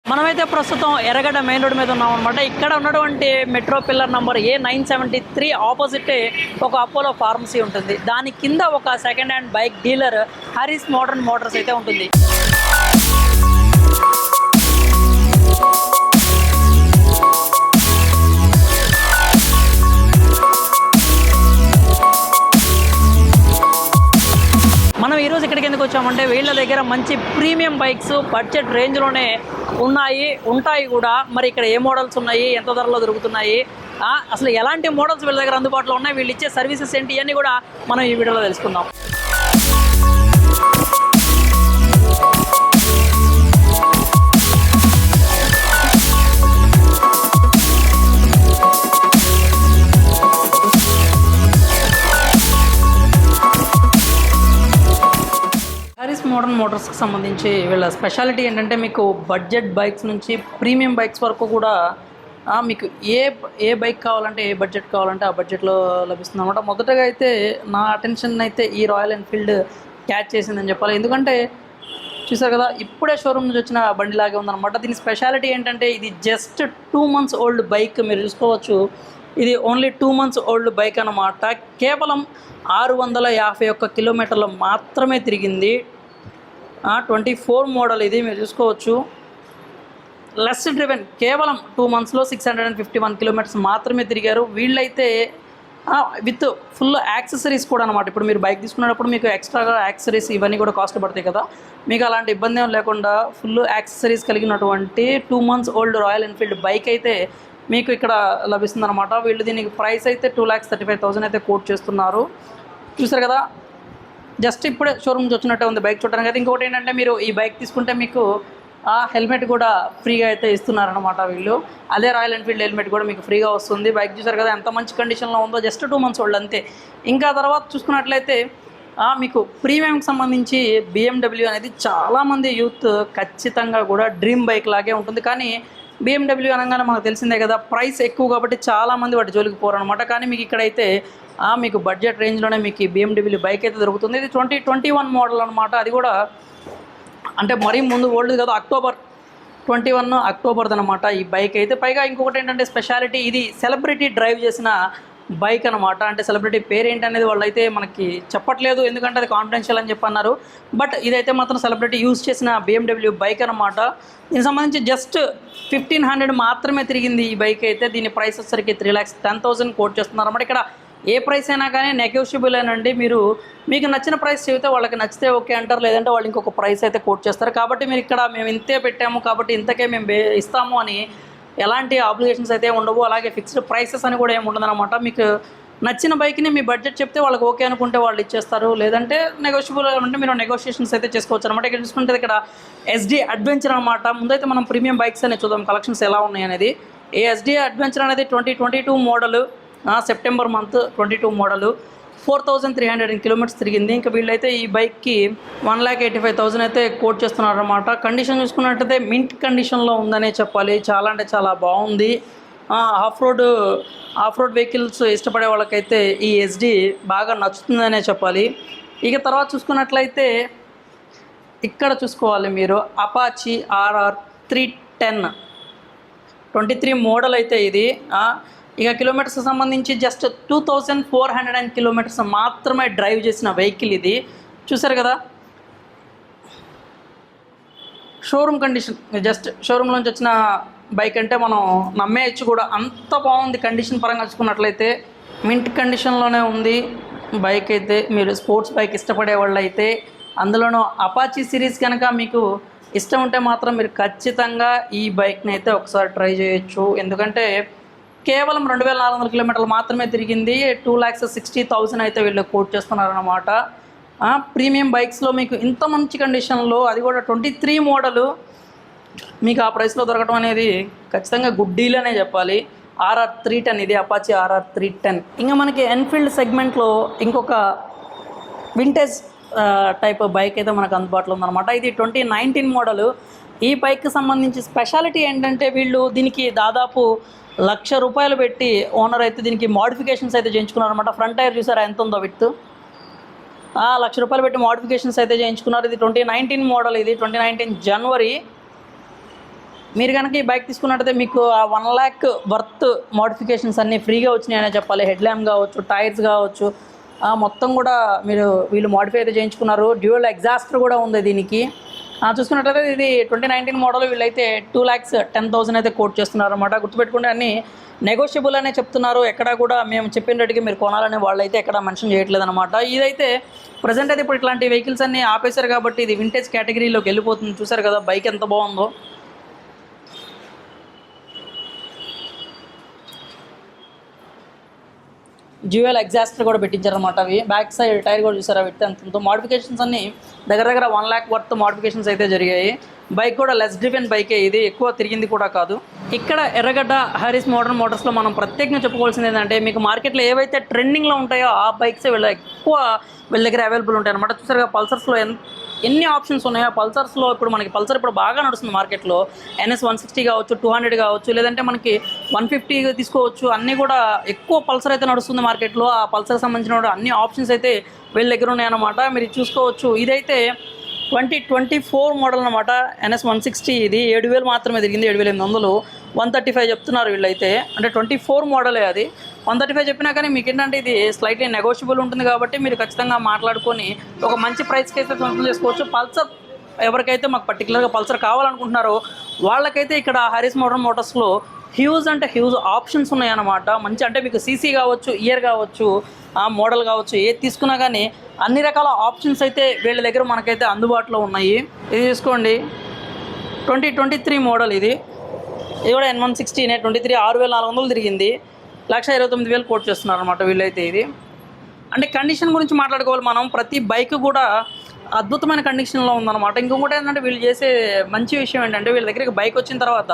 మనమైతే ప్రస్తుతం ఎర్రగడ్డ మెయిన్ రోడ్ మీద ఉన్నాం అనమాట. ఇక్కడ ఉన్నటువంటి మెట్రో పిల్లర్ నంబర్ A973 ఆపోజిటే ఒక అపోలో ఫార్మసీ ఉంటుంది. దాని కింద ఒక second hand bike dealer Haris Modern Motors అయితే ఉంటుంది. మనం ఈరోజు ఇక్కడికి ఎందుకు వచ్చామంటే వీళ్ళ దగ్గర మంచి ప్రీమియం బైక్స్ బడ్జెట్ రేంజ్లోనే ఉంటాయి కూడా. మరి ఇక్కడ ఏ మోడల్స్ ఉన్నాయి, ఎంత ధరలో దొరుకుతున్నాయి, అసలు ఎలాంటి మోడల్స్ వీళ్ళ దగ్గర అందుబాటులో ఉన్నాయి, వీళ్ళు ఇచ్చే సర్వీసెస్ ఏంటి ఇవన్నీ కూడా మనం ఈ వీడియోలో తెలుసుకుందాం. మోడర్న్ మోటార్స్కి సంబంధించి వీళ్ళ స్పెషాలిటీ ఏంటంటే మీకు బడ్జెట్ బైక్స్ నుంచి ప్రీమియం బైక్స్ వరకు కూడా మీకు ఏ బైక్ కావాలంటే ఏ బడ్జెట్ కావాలంటే ఆ బడ్జెట్లో లభిస్తుంది అనమాట. మొదటగా అయితే నా అటెన్షన్ అయితే ఈ రాయల్ ఎన్ఫీల్డ్ క్యాచ్ చేసిందని చెప్పాలి. ఎందుకంటే చూసారు కదా, ఇప్పుడే షోరూమ్ నుంచి వచ్చిన బండిలాగే ఉందన్నమాట. దీని స్పెషాలిటీ ఏంటంటే ఇది జస్ట్ 2 months ఓల్డ్ బైక్. మీరు చూసుకోవచ్చు, ఇది ఓన్లీ 2 months ఓల్డ్ బైక్ అన్నమాట. కేవలం 651 కిలోమీటర్లు మాత్రమే తిరిగింది. 24 మోడల్ ఇది. మీరు చూసుకోవచ్చు, లెస్ డ్రివెన్. కేవలం 2 monthsలో 651 కిలోమీటర్స్ మాత్రమే తిరిగారు. వీళ్ళైతే విత్ ఫుల్ యాక్సెసరీస్ కూడా అనమాట. ఇప్పుడు మీరు బైక్ తీసుకునేటప్పుడు మీకు ఎక్స్ట్రాగా యాక్సెసరీస్ ఇవన్నీ కూడా కాస్ట్ పడతాయి కదా, మీకు అలాంటి ఇబ్బంది ఏం లేకుండా ఫుల్ యాక్సెసరీస్ కలిగినటువంటి 2 months old royal Enfield bike అయితే మీకు ఇక్కడ లభిస్తుంది అనమాట. వీళ్ళు దీనికి ప్రైస్ అయితే 2,35,000 అయితే కోట్ చేస్తున్నారు. చూసారు కదా, జస్ట్ ఇప్పుడే షోరూమ్ నుంచి వచ్చినట్టే ఉంది బైక్ చూడడానికి అయితే. ఇంకొకటి ఏంటంటే మీరు ఈ బైక్ తీసుకుంటే మీకు హెల్మెట్ కూడా ఫ్రీగా అయితే ఇస్తున్నారనమాట వీళ్ళు. అదే రాయల్ ఎన్ఫీల్డ్ హెల్మెట్ కూడా మీకు ఫ్రీగా వస్తుంది. బైక్ చూసారు కదా ఎంత మంచి కండిషన్లో ఉందో, జస్ట్ 2 months ఓల్డ్ అంతే. ఇంకా తర్వాత చూసుకున్నట్లయితే మీకు ప్రీమియంకి సంబంధించి BMW అనేది చాలామంది యూత్ ఖచ్చితంగా కూడా డ్రీమ్ బైక్ లాగే ఉంటుంది. కానీ BMW అనగానే మనకు తెలిసిందే కదా, ప్రైస్ ఎక్కువ కాబట్టి చాలామంది వాటి జోలికి పోరు అనమాట. కానీ మీకు ఇక్కడైతే మీకు బడ్జెట్ రేంజ్లోనే మీకు ఈ BMW బైక్ అయితే దొరుకుతుంది. ఇది 2021 మోడల్ అనమాట. అది కూడా అంటే మరీ ముందు ఓల్డ్ కదా, October 21 అక్టోబర్ది అనమాట ఈ బైక్ అయితే. పైగా ఇంకొకటి ఏంటంటే స్పెషాలిటీ, ఇది సెలబ్రిటీ డ్రైవ్ చేసిన బైక్ అనమాట. అంటే సెలబ్రిటీ పేరు ఏంటనేది వాళ్ళు అయితే మనకి చెప్పట్లేదు, ఎందుకంటే అది కాన్ఫిడెన్షియల్ అని చెప్పి అన్నారు. బట్ ఇదైతే మాత్రం సెలబ్రిటీ యూజ్ చేసిన BMW బైక్ అనమాట. దీనికి సంబంధించి జస్ట్ 1,500 మాత్రమే తిరిగింది ఈ బైక్ అయితే. దీని ప్రైస్ వచ్చేసరికి 3,10,000 కోట్ చేస్తున్నారు అనమాట. ఇక్కడ ఏ ప్రైస్ అయినా కానీ నెగోషియబుల్ అయినండి. మీకు నచ్చిన ప్రైస్ చెబితే వాళ్ళకి నచ్చితే ఓకే అంటారు, లేదంటే వాళ్ళు ఇంకొక ప్రైస్ అయితే కోట్ చేస్తారు. కాబట్టి మీరు ఇక్కడ మేము ఇంతే పెట్టాము కాబట్టి ఇంతకే మేము ఇస్తాము అని ఎలాంటి ఆబ్లిగేషన్స్ అయితే ఉండవు. అలాగే ఫిక్స్డ్ ప్రైసెస్ అని కూడా ఏమి ఉండదన్నమాట. మీకు నచ్చిన బైక్ని మీ బడ్జెట్ చెప్తే వాళ్ళకి ఓకే అనుకుంటే వాళ్ళు ఇచ్చేస్తారు, లేదంటే నెగోషియబుల్ అంటే మీరు నెగోషియేషన్స్ అయితే చేసుకోవచ్చు అనమాట. ఇక్కడ చూసుకుంటే ఇక్కడ SD అడ్వెంచర్ అనమాట. ముందైతే మనం ప్రీమియం బైక్స్ అనేది చూద్దాం, కలెక్షన్స్ ఎలా ఉన్నాయి అనేది. ఈ SD అడ్వెంచర్ అనేది 2022 model, September month 22 model, 4,300 kilometres తిరిగింది. ఇంకా వీళ్ళైతే ఈ బైక్కి 1,85,000 అయితే కోట్ చేస్తున్నారు అనమాట. కండిషన్ చూసుకున్నట్టయితే మింట్ కండిషన్లో ఉందనే చెప్పాలి. చాలా అంటే చాలా బాగుంది. ఆఫ్ రోడ్ వెహికల్స్ ఇష్టపడే వాళ్ళకైతే ఈ SD బాగా నచ్చుతుందనే చెప్పాలి. ఇక తర్వాత చూసుకున్నట్లయితే ఇక్కడ చూసుకోవాలి మీరు, అపాచీ RR 310 23 మోడల్ అయితే ఇది. ఇక కిలోమీటర్స్ సంబంధించి జస్ట్ 2,400 కిలోమీటర్స్ మాత్రమే డ్రైవ్ చేసిన వెహికల్ ఇది. చూసారు కదా, షోరూమ్ కండిషన్. జస్ట్ షోరూమ్లోంచి వచ్చిన బైక్ అంటే మనం నమ్మేయచ్చు కూడా, అంత బాగుంది కండిషన్ పరంగా చూసుకున్నట్లయితే. మింట్ కండిషన్లోనే ఉంది బైక్ అయితే. మీరు స్పోర్ట్స్ బైక్ ఇష్టపడే వాళ్ళు అయితే, అందులోనూ అపాచీ సిరీస్ కనుక మీకు ఇష్టం ఉంటే మాత్రం మీరు ఖచ్చితంగా ఈ బైక్ని అయితే ఒకసారి ట్రై చేయొచ్చు. ఎందుకంటే కేవలం 2,400 కిలోమీటర్లు మాత్రమే తిరిగింది. 2,60,000 అయితే వీళ్ళు కోట్ చేస్తున్నారన్నమాట. ప్రీమియం బైక్స్లో మీకు ఇంత మంచి కండిషన్లో, అది కూడా 23 మోడలు మీకు ఆ ప్రైస్లో దొరకడం అనేది ఖచ్చితంగా గుడ్ డీల్ అనే చెప్పాలి. RR 310 ఇది, అపాచీ RR 310. ఇంకా మనకి ఎన్ఫీల్డ్ సెగ్మెంట్లో ఇంకొక వింటేజ్ టైప్ బైక్ అయితే మనకు అందుబాటులో ఉందన్నమాట. ఇది 2019 మోడలు. ఈ బైక్కి సంబంధించి స్పెషాలిటీ ఏంటంటే వీళ్ళు దీనికి దాదాపు ₹1,00,000 పెట్టి ఓనర్ అయితే దీనికి మోడిఫికేషన్స్ అయితే చేయించుకున్నారనమాట. ఫ్రంట్ టైర్ చూసారా ఎంత ఉందో విత్. ₹1,00,000 పెట్టి మోడిఫికేషన్స్ అయితే చేయించుకున్నారు. ఇది 2019 మోడల్, ఇది 2019 జనవరి. మీరు కనుక ఈ బైక్ తీసుకున్నట్టయితే మీకు ఆ 1 lakh వర్త్ మోడిఫికేషన్స్ అన్నీ ఫ్రీగా వచ్చినాయనే చెప్పాలి. హెడ్ ల్యాంప్ కావచ్చు, టైర్స్ కావచ్చు, మొత్తం కూడా వీళ్ళు మోడిఫై అయితే చేయించుకున్నారు. డ్యూయల్ ఎగ్జాస్టర్ కూడా ఉంది దీనికి. చూసుకున్నట్లయితే ఇది 2019 మోడల్. వీళ్ళైతే 2,10,000 అయితే కోట్ చేస్తున్నారు అనమాట. గుర్తుపెట్టుకుంటే అన్నీ నెగోషియబుల్ అనే చెప్తున్నారు. ఎక్కడ కూడా మేము చెప్పిన రేటుకి మీరు కొనాలని వాళ్ళైతే ఎక్కడ మెన్షన్ చేయట్లేదు అనమాట. ఇదైతే ప్రజెంట్ అయితే ఇప్పుడు ఇట్లాంటి వెహికల్స్ అన్నీ ఆపేశారు కాబట్టి ఇది వింటేజ్ కేటగిరీలోకి వెళ్ళిపోతుంది. చూసారు కదా బైక్ ఎంత బాగుందో. డ్యూయల్ ఎగ్జాస్టర్ కూడా పెట్టించారనమాట. అవి బ్యాక్ సైడ్ టైర్ కూడా చూసారా పెట్టి అంతంతో. మోడిఫికేషన్స్ అన్నీ దగ్గర 1 lakh వర్త్ మోడిఫికేషన్స్ అయితే జరిగాయి. బైక్ కూడా లెస్ డ్రివెన్ బైకే, ఇది ఎక్కువ తిరిగింది కూడా కాదు. ఇక్కడ ఎర్రగడ్డ హారిస్ మోడర్న్ మోటార్స్లో మనం ప్రత్యేకంగా చెప్పుకోవాల్సింది ఏంటంటే మీకు మార్కెట్లో ఏవైతే ట్రెండింగ్లో ఉంటాయో ఆ బైక్సే వీళ్ళ దగ్గర అవైలబుల్ ఉంటాయి అనమాట. చూసారుగా పల్సర్స్లో ఎన్ని ఆప్షన్స్ ఉన్నాయో. పల్సర్స్లో ఇప్పుడు మనకి పల్సర్ ఇప్పుడు బాగా నడుస్తుంది మార్కెట్లో. NS 160 కావచ్చు, 200 కావచ్చు, లేదంటే మనకి 150 తీసుకోవచ్చు. అన్నీ కూడా ఎక్కువ పల్సర్ అయితే నడుస్తుంది మార్కెట్లో. ఆ పల్సర్కి సంబంధించిన అన్ని ఆప్షన్స్ అయితే వీళ్ళ దగ్గర ఉన్నాయన్నమాట. మీరు చూసుకోవచ్చు. ఇదైతే 2024 మోడల్ అనమాట. NS 160 ఇది 7,000 మాత్రమే తిరిగింది. 7,800. 135 చెప్తున్నారు వీళ్ళైతే. అంటే 24 మోడలే అది. 135 చెప్పినా కానీ మీకు ఏంటంటే ఇది స్లైట్లీ నెగోషియబుల్ ఉంటుంది కాబట్టి మీరు ఖచ్చితంగా మాట్లాడుకొని ఒక మంచి ప్రైస్కి అయితే సొంతం చేసుకోవచ్చు. పల్సర్ ఎవరికైతే మాకు పర్టికులర్గా పల్సర్ కావాలనుకుంటున్నారో వాళ్ళకైతే ఇక్కడ హారిస్ మోడర్న్ మోటార్స్లో హ్యూజ్ ఆప్షన్స్ ఉన్నాయన్నమాట. మంచి అంటే మీకు సీసీ కావచ్చు, ఇయర్ కావచ్చు, మోడల్ కావచ్చు, ఏది తీసుకున్నా కానీ అన్ని రకాల ఆప్షన్స్ అయితే వీళ్ళ దగ్గర మనకైతే అందుబాటులో ఉన్నాయి. ఇది చూసుకోండి 2023 మోడల్ ఇది కూడా N160 23 6,400 తిరిగింది. 1,29,000 కోట్ చేస్తున్నారు అనమాట వీళ్ళైతే. ఇది అంటే కండిషన్ గురించి మాట్లాడుకోవాలి మనం. ప్రతి బైక్ కూడా అద్భుతమైన కండిషన్లో ఉందన్నమాట. ఇంకొకటి ఏంటంటే వీళ్ళు చేసే మంచి విషయం ఏంటంటే వీళ్ళ దగ్గరికి బైక్ వచ్చిన తర్వాత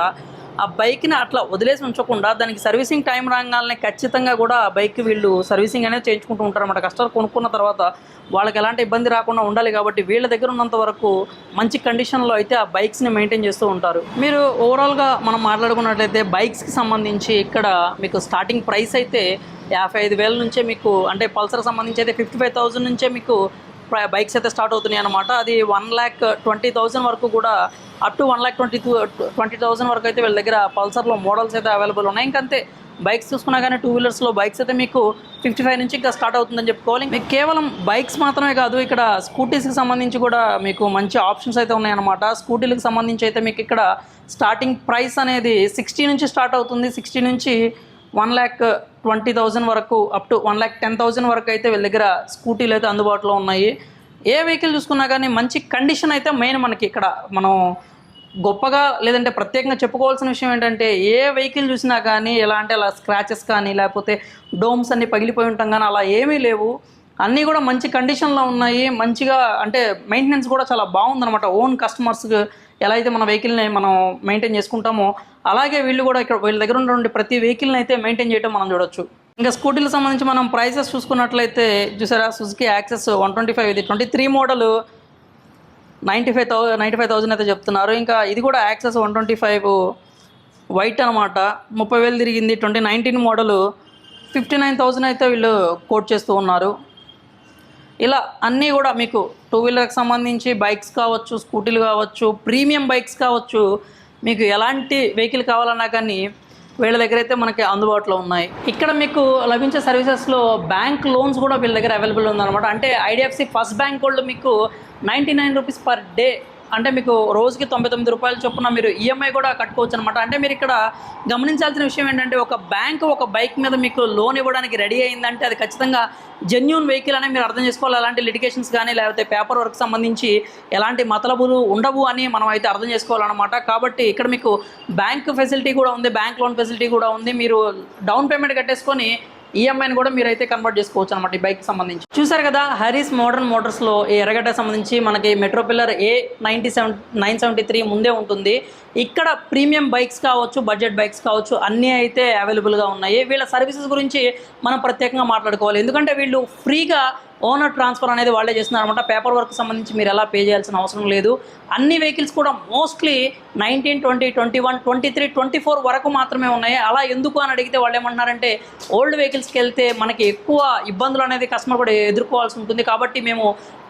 ఆ బైక్ని అట్లా వదిలేసి ఉంచకుండా దానికి సర్వీసింగ్ టైం రాగానే ఖచ్చితంగా కూడా ఆ బైక్ వీళ్ళు సర్వీసింగ్ అనేది చేయించుకుంటూ ఉంటారన్నమాట. కస్టమర్ కొనుక్కున్న తర్వాత వాళ్ళకి ఎలాంటి ఇబ్బంది రాకుండా ఉండాలి కాబట్టి వీళ్ళ దగ్గర ఉన్నంత వరకు మంచి కండిషన్లో అయితే ఆ బైక్స్ని మెయింటైన్ చేస్తూ ఉంటారు. మీరు ఓవరాల్గా మనం మాట్లాడుకున్నట్లయితే బైక్స్కి సంబంధించి ఇక్కడ మీకు స్టార్టింగ్ ప్రైస్ అయితే 55,000 నుంచే మీకు, అంటే పల్సర్ సంబంధించి అయితే 55,000 నుంచే మీకు బైక్స్ అయితే స్టార్ట్ అవుతున్నాయి అనమాట. అది 1,20,000 వరకు కూడా అప్ టు 1,20,000 వరకు అయితే వీళ్ళ దగ్గర పల్సర్లో మోడల్స్ అయితే అవైలబుల్ ఉన్నాయి. ఇంకంతే బైక్స్ చూసుకున్నా కానీ 2 వీలర్స్లో బైక్స్ అయితే మీకు 55 నుంచి ఇంకా స్టార్ట్ అవుతుందని చెప్పుకోవాలి. మీకు కేవలం బైక్స్ మాత్రమే కాదు, ఇక్కడ స్కూటీస్కి సంబంధించి కూడా మీకు మంచి ఆప్షన్స్ అయితే ఉన్నాయన్నమాట. స్కూటీలకు సంబంధించి అయితే మీకు ఇక్కడ స్టార్టింగ్ ప్రైస్ అనేది 60 నుంచి స్టార్ట్ అవుతుంది. 60 నుంచి 1,20,000 వరకు అప్ టు 1,10,000 వరకు అయితే వీళ్ళ దగ్గర స్కూటీలు అయితే అందుబాటులో ఉన్నాయి. ఏ వెహికల్ చూసుకున్నా కానీ మంచి కండిషన్ అయితే మెయిన్ మనకి ఇక్కడ మనం గొప్పగా లేదంటే ప్రత్యేకంగా చెప్పుకోవాల్సిన విషయం ఏంటంటే ఏ వెహికల్ చూసినా కానీ ఎలా అంటే అలా స్క్రాచెస్ కానీ లేకపోతే డోమ్స్ అన్నీ పగిలిపోయి ఉంటాం కానీ అలా ఏమీ లేవు. అన్నీ కూడా మంచి కండిషన్లో ఉన్నాయి. మంచిగా అంటే మెయింటెనెన్స్ కూడా చాలా బాగుందన్నమాట. ఓన్ కస్టమర్స్కి ఎలా అయితే మన వెహికల్ని మనం మెయింటైన్ చేసుకుంటామో అలాగే వీళ్ళు కూడా ఇక్కడ వీళ్ళ దగ్గర ఉన్నటువంటి ప్రతి వెహికల్ని అయితే మెయింటైన్ చేయడం మనం చూడొచ్చు. ఇంకా స్కూటీలకు సంబంధించి మనం ప్రైసెస్ చూసుకున్నట్లయితే చూసారా సుజుకి యాక్సెస్ 125 ఇది 23 మోడల్ 95,000 అయితే చెప్తున్నారు. ఇంకా ఇది కూడా యాక్సెస్ 125 వైట్ అనమాట. 30,000 తిరిగింది. 2019 మోడల్ 59,000 అయితే వీళ్ళు కోట్ చేస్తూ ఉన్నారు. ఇలా అన్నీ కూడా మీకు 2 వీలర్కి సంబంధించి బైక్స్ కావచ్చు, స్కూటీలు కావచ్చు, ప్రీమియం బైక్స్ కావచ్చు, మీకు ఎలాంటి వెహికల్ కావాలన్నా కానీ వీళ్ళ దగ్గర అయితే మనకి అందుబాటులో ఉన్నాయి. ఇక్కడ మీకు లభించే సర్వీసెస్లో బ్యాంక్ లోన్స్ కూడా వీళ్ళ దగ్గర అవైలబుల్ ఉందన్నమాట. అంటే IDFC ఫస్ట్ బ్యాంక్ వాళ్ళు మీకు 99 రూపీస్ పర్ డే, అంటే మీకు రోజుకి 99 రూపాయల చొప్పున మీరు EMI కూడా కట్టుకోవచ్చు అనమాట. అంటే మీరు ఇక్కడ గమనించాల్సిన విషయం ఏంటంటే ఒక బ్యాంక్ ఒక బైక్ మీద మీకు లోన్ ఇవ్వడానికి రెడీ అయిందంటే అది ఖచ్చితంగా జెన్యూన్ వెహికల్ అని మీరు అర్థం చేసుకోవాలి. ఎలాంటి లిటిగేషన్స్ కానీ లేకపోతే పేపర్ వర్క్ సంబంధించి ఎలాంటి మతలబులు ఉండవు అని మనం అయితే అర్థం చేసుకోవాలన్నమాట. కాబట్టి ఇక్కడ మీకు బ్యాంక్ ఫెసిలిటీ కూడా ఉంది, బ్యాంక్ లోన్ ఫెసిలిటీ కూడా ఉంది. మీరు డౌన్ పేమెంట్ కట్టేసుకొని ఈఎంఐని కూడా మీరైతే కన్వర్ట్ చేసుకోవచ్చు అనమాట ఈ బైక్ సంబంధించి. చూసారు కదా హారిస్ మోడర్న్ మోటార్స్లో ఈ ఎర్రగడ్డ సంబంధించి మనకి మెట్రో పిల్లర్ A973 ముందే ఉంటుంది. ఇక్కడ ప్రీమియం బైక్స్ కావచ్చు, బడ్జెట్ బైక్స్ కావచ్చు, అన్నీ అయితే అవైలబుల్గా ఉన్నాయి. వీళ్ళ సర్వీసెస్ గురించి మనం ప్రత్యేకంగా మాట్లాడుకోవాలి. ఎందుకంటే వీళ్ళు ఫ్రీగా ఓనర్ ట్రాన్స్ఫర్ అనేది వాళ్ళే చేస్తున్నారు అనమాట. పేపర్ వర్క్ సంబంధించి మీరు ఎలా పే చేయాల్సిన అవసరం లేదు. అన్ని వెహికల్స్ కూడా మోస్ట్లీ 19, 20, 21, 23, 24 వరకు మాత్రమే ఉన్నాయి. అలా ఎందుకు అని అడిగితే వాళ్ళు ఏమంటున్నారంటే ఓల్డ్ వెహికల్స్కి వెళ్తే మనకి ఎక్కువ ఇబ్బందులు అనేది కస్టమర్ కూడా ఎదుర్కోవాల్సి ఉంటుంది, కాబట్టి మేము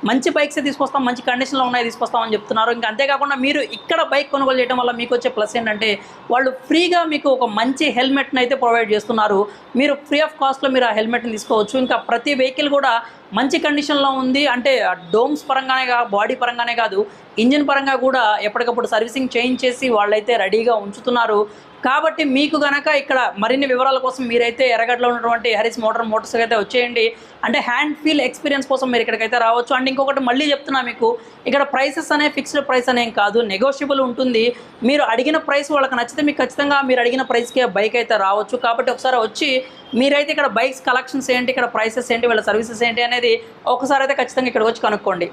మంచి బైక్సే తీసుకొస్తాం, మంచి కండిషన్లో ఉన్నాయి తీసుకొస్తామని చెప్తున్నారు. ఇంకా అంతేకాకుండా మీరు ఇక్కడ బైక్ కొనుగోలు చేయడం వల్ల మీకు వచ్చే ప్లస్ ఏంటంటే వాళ్ళు ఫ్రీగా మీకు ఒక మంచి హెల్మెట్ని అయితే ప్రొవైడ్ చేస్తున్నారు. మీరు ఫ్రీ ఆఫ్ కాస్ట్లో మీరు ఆ హెల్మెట్ని తీసుకోవచ్చు. ఇంకా ప్రతి వెహికల్ కూడా మంచి కండిషన్లో ఉంది, అంటే డోమ్స్ పరంగానే బాడీ పరంగానే కాదు, ఇంజిన్ పరంగా కూడా ఎప్పటికప్పుడు సర్వీసింగ్ చేయించేసి వాళ్ళైతే రెడీగా ఉంచుతున్నారు. కాబట్టి మీకు గనక ఇక్కడ మరిన్ని వివరాల కోసం మీరైతే ఎర్రగడ్డలో ఉన్నటువంటి హరీస్ మోటార్స్ అయితే వచ్చేయండి. అంటే హ్యాండ్ ఫీల్ ఎక్స్పీరియన్స్ కోసం మీరు ఇక్కడికైతే రావచ్చు. అండ్ ఇంకొకటి మళ్ళీ చెప్తున్నా, మీకు ఇక్కడ ప్రైసెస్ అనే ఫిక్స్డ్ ప్రైస్ అనేం కాదు, నెగోషియబుల్ ఉంటుంది. మీరు అడిగిన ప్రైస్ వాళ్ళకి నచ్చితే మీకు ఖచ్చితంగా మీరు అడిగిన ప్రైస్కే బైక్ అయితే రావచ్చు. కాబట్టి ఒకసారి వచ్చి మీరైతే ఇక్కడ బైక్స్ కలెక్షన్స్ ఏంటి, ఇక్కడ ప్రైసెస్ ఏంటి, వీళ్ళ సర్వీసెస్ ఏంటి అనేది ఒకసారి అయితే ఖచ్చితంగా ఇక్కడికి వచ్చి కనుక్కోండి.